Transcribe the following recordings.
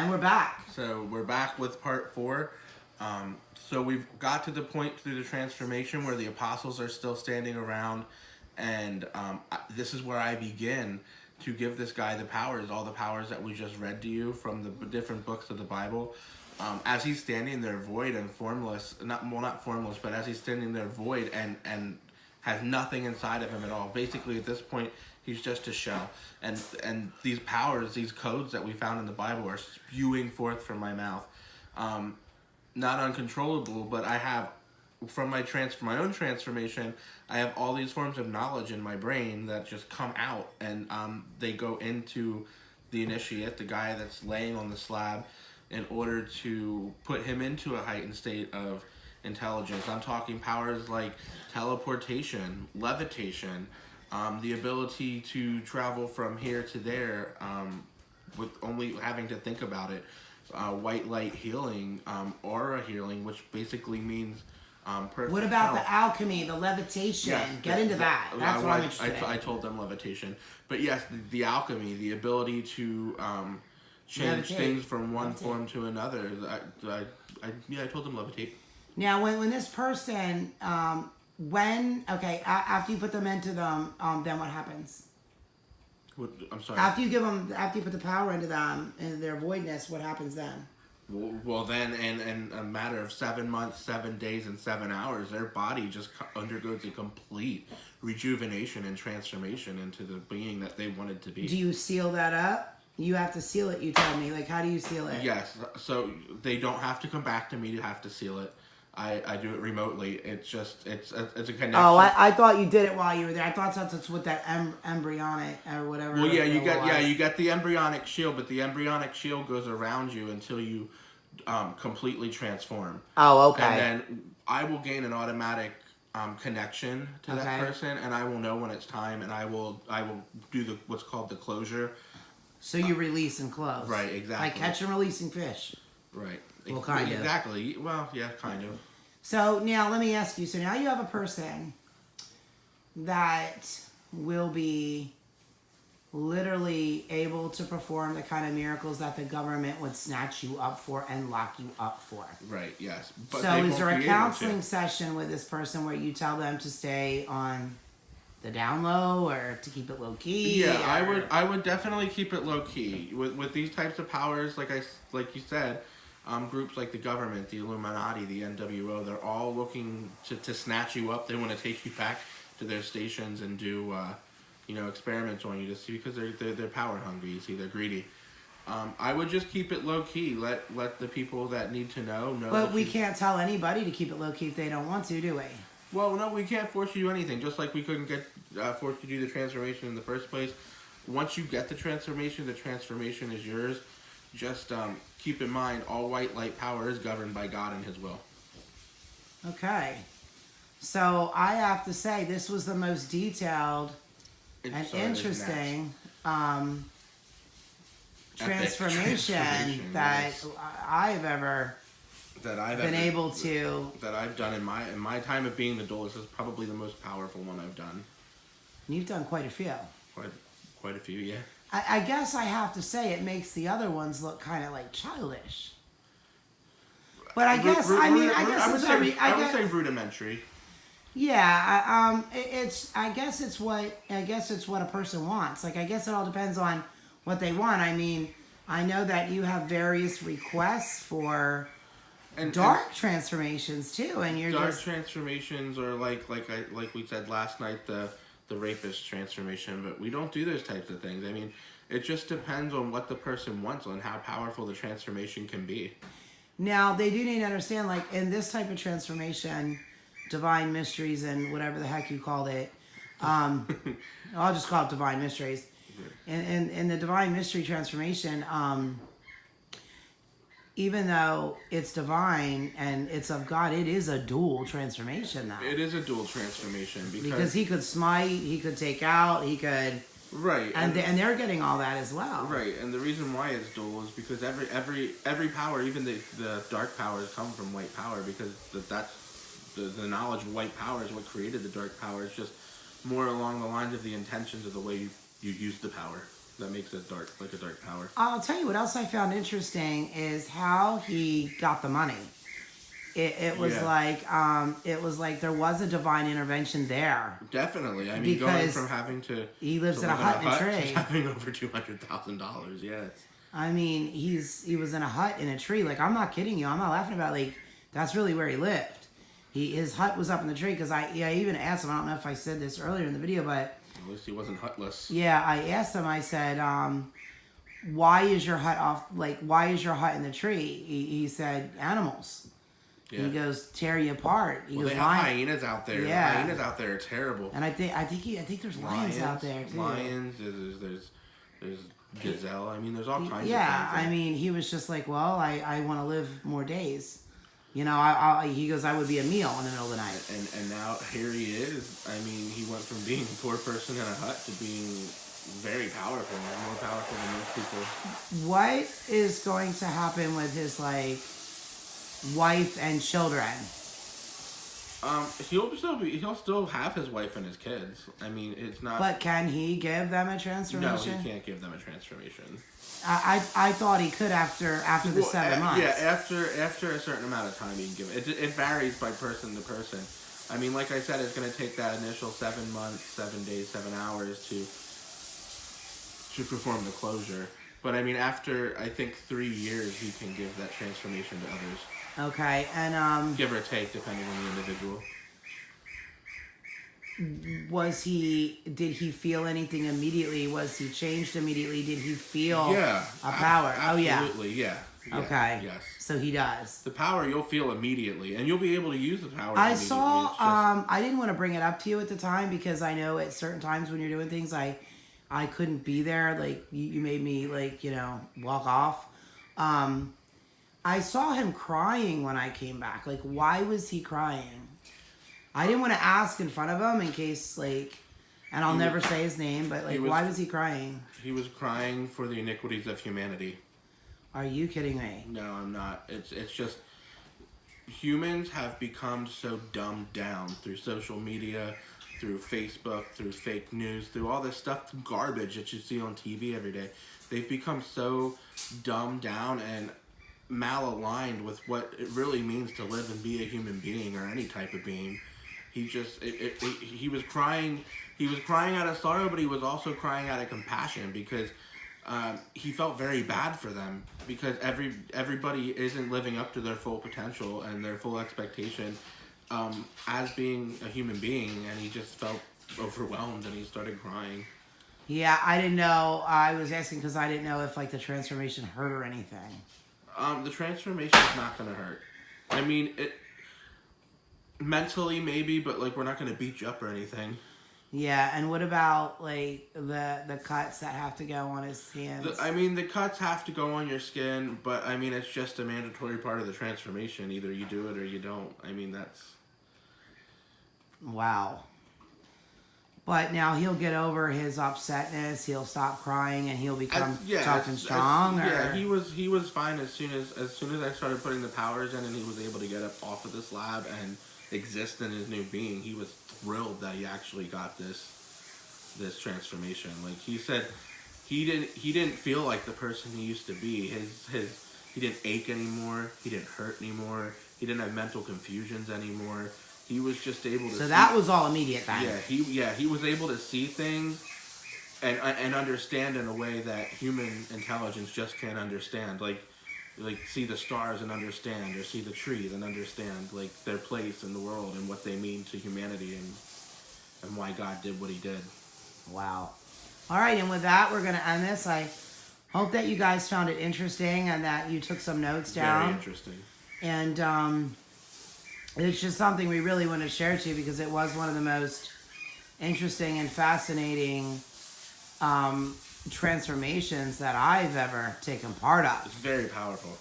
And we're back. So we're back with part 4. So we've got to the point through the transformation where the apostles are still standing around, and this is where I begin to give this guy the powers, all the powers that we just read to you from the different books of the Bible. As he's standing there void and formless, not formless, but as he's standing there void and has nothing inside of him at all. Basically, at this point, he's just a shell. And these powers, these codes that we found in the Bible are spewing forth from my mouth. Not uncontrollable, but I have, from my own transformation, I have all these forms of knowledge in my brain that just come out, and they go into the initiate, the guy that's laying on the slab, in order to put him into a heightened state of intelligence. I'm talking powers like teleportation, levitation, the ability to travel from here to there with only having to think about it. White light healing, aura healing, which basically means perfect What about health. the alchemy, the levitation? Yes, Get into that. That's what I'm interested in. I told them levitation. But yes, the alchemy, the ability to change Levitate. things from one form to another. I told them levitate. Now, when this person, after you put them into them, then what happens? I'm sorry. After you put the power into them, and their voidness, what happens then? Well, then, in a matter of 7 months, 7 days, and 7 hours, their body just undergoes a complete rejuvenation and transformation into the being that they wanted to be. Do you seal that up? You have to seal it, you tell me. Like, how do you seal it? Yes, so they don't have to come back to me to have to seal it. I do it remotely. It's a connection. Oh, I thought you did it while you were there. I thought that's with that embryonic or whatever. Well, yeah, you got the embryonic shield, but the embryonic shield goes around you until you completely transform. Oh, okay. And then I will gain an automatic connection to that person, and I will know when it's time, and I will do what's called the closure. So you release and close. Right, exactly. Like catch and releasing fish. Right. Well, kind of. Exactly. Well, yeah, kind of. So now let me ask you. So now you have a person that will be literally able to perform the kind of miracles that the government would snatch you up for and lock you up for. Right, yes. But so is there a counseling session with this person where you tell them to stay on the down low or to keep it low key? Yeah, I would definitely keep it low key. With these types of powers, like you said, groups like the government, the Illuminati, the NWO, they're all looking to snatch you up. They want to take you back to their stations and do experiments on you to see, because they're power hungry. You see, they're greedy. I would just keep it low key. Let the people that need to know. But we can't tell anybody to keep it low key if they don't want to, do we? Well, no, we can't force you to do anything. Just like we couldn't get forced to do the transformation in the first place. Once you get the transformation is yours. Just keep in mind, all white light power is governed by God and His will. Okay. So I have to say, this was the most detailed and interesting transformation that I've ever been able to. That I've done in my time of being the duelist is probably the most powerful one I've done. You've done quite a few. Quite a few, yeah. I guess I have to say it makes the other ones look kind of like childish. But I guess I would say rudimentary. Yeah, I guess it's what a person wants. Like, I guess it all depends on what they want. I mean, I know that you have various requests for dark transformations too, and you're dark transformations, or like we said last night, the rapist transformation, but we don't do those types of things. I mean, it just depends on what the person wants, on how powerful the transformation can be. Now, they do need to understand, like, in this type of transformation, divine mysteries and whatever the heck you called it, I'll just call it divine mysteries. In the divine mystery transformation, even though it's divine and it's of God, it is a dual transformation, though. It is a dual transformation because he could smite, he could take out, he could. Right, and they're getting all that as well. Right, and the reason why it's dual is because every power, even the dark powers, come from white power, because that's the knowledge of white power is what created the dark power. It's just more along the lines of the intentions of the way you use the power. that makes it dark, like a dark power. I'll tell you what else I found interesting is how he got the money. It was Yeah. it was like there was a divine intervention there. Definitely. I mean, going Because from having to he lives to in a live hut in a to tree. having over $200,000. Yes. I mean, he was in a hut in a tree. Like, I'm not kidding you. I'm not laughing about it. Like, that's really where he lived. His hut was up in the tree because I even asked him. I don't know if I said this earlier in the video, but At least he wasn't hutless. yeah, I asked him. I said, "Why is your hut off? Like, why is your hut in the tree?" He said, "Animals." Yeah. He goes, "Tear you apart." He Well, goes, they have hyenas out there. Yeah. The hyenas out there are terrible. And I think there's lions out there too. Lions. There's gazelle. I mean, there's all kinds of things. Yeah, I mean, he was just like, well, I want to live more days. You know, he goes, I would be a meal in the middle of the night. And now here he is. I mean, he went from being a poor person in a hut to being very powerful, more powerful than most people. What is going to happen with his like wife and children? He'll still have his wife and his kids. I mean, it's not. But can he give them a No, transformation? he can't give them a transformation. I thought he could after the 7 months. Yeah, after a certain amount of time, he can give it. It varies by person to person. I mean, like I said, it's going to take that initial 7 months, 7 days, 7 hours to perform the closure. But I mean, after I think 3 years, he can give that transformation to others. Okay, and Give or take, depending on the individual. did he feel anything immediately? Was he changed immediately? Did he feel Yeah, a power? Absolutely, yeah. Okay. Yes. So he does. The power you'll feel immediately, and you'll be able to use the power. I immediately. saw. It's just- I didn't want to bring it up to you at the time because I know at certain times when you're doing things, I couldn't be there. Like you made me like walk off. I saw him crying when I came back. Like, why was he crying? I didn't want to ask in front of him in case and I'll never say his name, but why was he crying? He was crying for the iniquities of humanity. Are you kidding me? No, I'm not. It's just humans have become so dumbed down through social media, through Facebook, through fake news, through all this stuff, garbage that you see on TV every day. They've become so dumbed down and malaligned with what it really means to live and be a human being or any type of being. He just he was crying. He was crying out of sorrow, but he was also crying out of compassion because he felt very bad for them because everybody isn't living up to their full potential and their full expectation as being a human being, and he just felt overwhelmed and he started crying. Yeah, I didn't know. I was asking because I didn't know if the transformation hurt or anything. The transformation is not going to hurt. I mean, it mentally maybe, but we're not going to beat you up or anything. Yeah, and what about the cuts that have to go on his hands? The cuts have to go on your skin, but I mean it's just a mandatory part of the transformation. Either you do it or you don't. I mean that's. Wow. But now he'll get over his upsetness. He'll stop crying, and he'll become tough and strong. Yeah, he was fine as soon as I started putting the powers in, and he was able to get up off of the slab and exist in his new being. He was thrilled that he actually got this transformation. Like he said, he didn't feel like the person he used to be. He didn't ache anymore. He didn't hurt anymore. He didn't have mental confusions anymore. He was just able to. So that was all immediate then. He was able to see things and understand in a way that human intelligence just can't understand. Like see the stars and understand, or see the trees and understand their place in the world and what they mean to humanity and why God did what he did. Wow. All right, and with that, we're going to end this. I hope that you guys found it interesting and that you took some notes down. Very interesting. And it's just something we really want to share to you because it was one of the most interesting and fascinating transformations that I've ever taken part of. It's very powerful.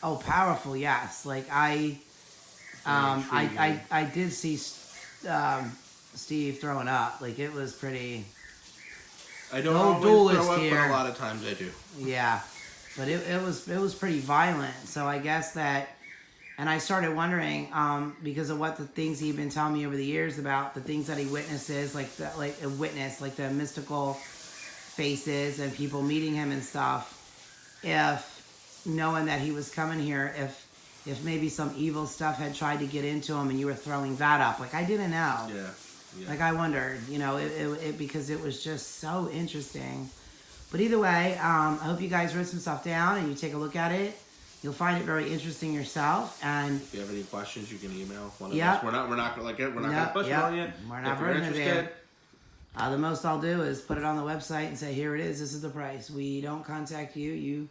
Oh, powerful! Yes, I did see Steve throwing up. It was pretty. I don't No always duelist throw up, here. but a lot of times I do. Yeah, but it was pretty violent. So I guess that, and I started wondering because of what the things he'd been telling me over the years about the things that he witnesses, the mystical faces and people meeting him and stuff, if knowing that he was coming here, if maybe some evil stuff had tried to get into him and you were throwing that up. Like, I didn't know. Yeah. Like, I wondered, you know, it because it was just so interesting. But either way, I hope you guys wrote some stuff down and you take a look at it. You'll find it very interesting yourself. And if you have any questions, you can email one of Yep. us. We're not gonna like it. We're not Yep, gonna push yep. it on you. We're not if you're putting it interested, there. The most I'll do is put it on the website and say, here it is. This is the price. We don't contact you. You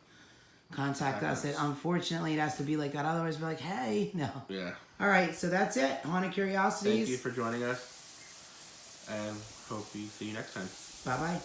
contact us. And unfortunately, it has to be like that. Otherwise, we're like, hey, no. Yeah. All right, so that's it. Haunted Curiosities. Thank you for joining us, and hope we see you next time. Bye-bye.